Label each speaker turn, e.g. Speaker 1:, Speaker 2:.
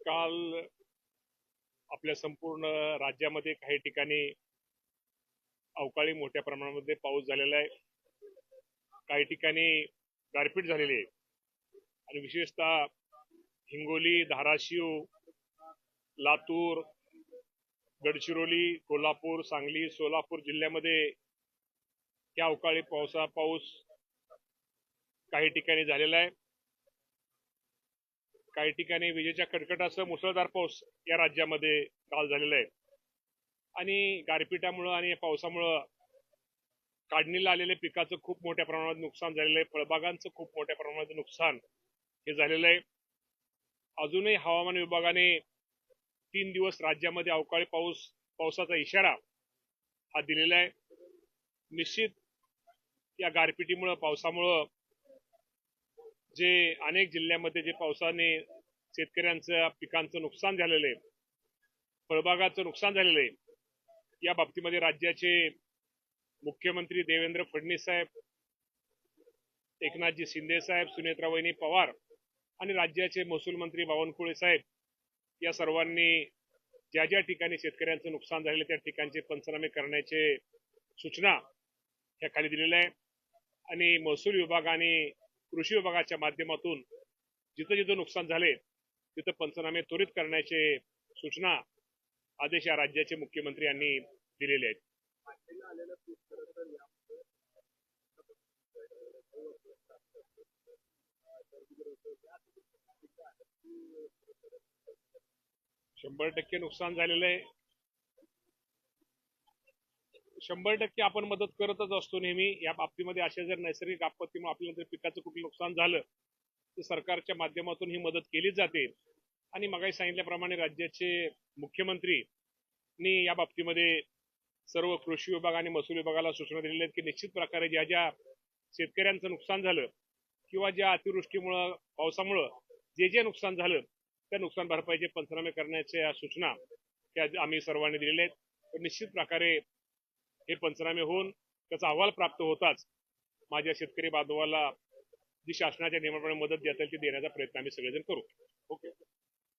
Speaker 1: काल आपल्या संपूर्ण राज्यामध्ये काही ठिकाणी अवकाळी मोठ्या प्रमाणामध्ये पाऊस झालेला आहे. काही ठिकाणी गारपीट झालेली आहे आणि विशेषतः हिंगोली, धाराशिव, लातूर, गडचिरोली, कोल्हापूर, सांगली, सोलापूर जिल्ह्यामध्ये या अवकाळी पाऊस काही ठिकाणी झालेला आहे. काही ठिकाणी विजेच्या कडकडाटासह मुसळधार पाऊस या राज्यामध्ये काल झालेला आहे आणि गारपिटामुळं आणि पावसामुळं काढणीला आलेल्या पिकाचं खूप मोठ्या प्रमाणात नुकसान झालेलं आहे. फळबागांचं खूप मोठ्या प्रमाणात नुकसान हे झालेलं आहे. अजूनही हवामान विभागाने 3 दिवस राज्यामध्ये अवकाळी पावसाचा इशारा हा दिलेला आहे. निश्चित या गारपिटीमुळं पावसामुळं जे अनेक जिल्ह्यामध्ये जे पावसाने शेतकऱ्यांचं पिकांचं नुकसान झालेलं आहे, फळबागाचं नुकसान झालेलं आहे, या बाबतीमध्ये राज्याचे मुख्यमंत्री देवेंद्र फडणवीस साहेब, एकनाथजी शिंदे साहेब, सुनेत्रा वहिनी पवार आणि राज्याचे महसूल मंत्री बावनकुळे साहेब या सर्वांनी ज्या ज्या ठिकाणी शेतकऱ्यांचं नुकसान झालेलं त्या ठिकाणचे पंचनामे करण्याचे सूचना ह्या खाली दिलेल्या आहे आणि महसूल विभाग आणि कृषी विभागाच्या माध्यमातून जिथं जिथं नुकसान झाले तिथं पंचनामे त्वरित करण्याचे सूचना आदेश या राज्याचे मुख्यमंत्री यांनी दिलेले आहेत. शंभर टक्के नुकसान झालेलं आहे. 100% आपण मदत करतच असतो नेहमी. या बाबतीमध्ये अशा जर नैसर्गिक आपत्तीमुळे आपल्याला जर पिकाचं कुठलं नुकसान झालं तर सरकारच्या माध्यमातून ही मदत केली जाते आणि मगाशी सांगितल्याप्रमाणे राज्याचे मुख्यमंत्री या बाबतीमध्ये सर्व कृषी विभाग आणि महसूल विभागाला सूचना दिलेल्या आहेत की निश्चित प्रकारे ज्या ज्या शेतकऱ्यांचं नुकसान झालं किंवा ज्या अतिवृष्टीमुळं पावसामुळं जे नुकसान झालं त्या नुकसान भरपाईचे पंचनामे करण्याच्या सूचना त्या आम्ही सर्वांनी दिलेल्या आहेत. तर निश्चित प्रकारे हे पंचनामे होऊन त्याचा अहवाल प्राप्त होताच माझ्या शेतकरी बांधवाला जी शासनाच्या नियमाप्रमाणे मदत देता येईल ती देण्याचा प्रयत्न आम्ही सगळेजण करू. ओके.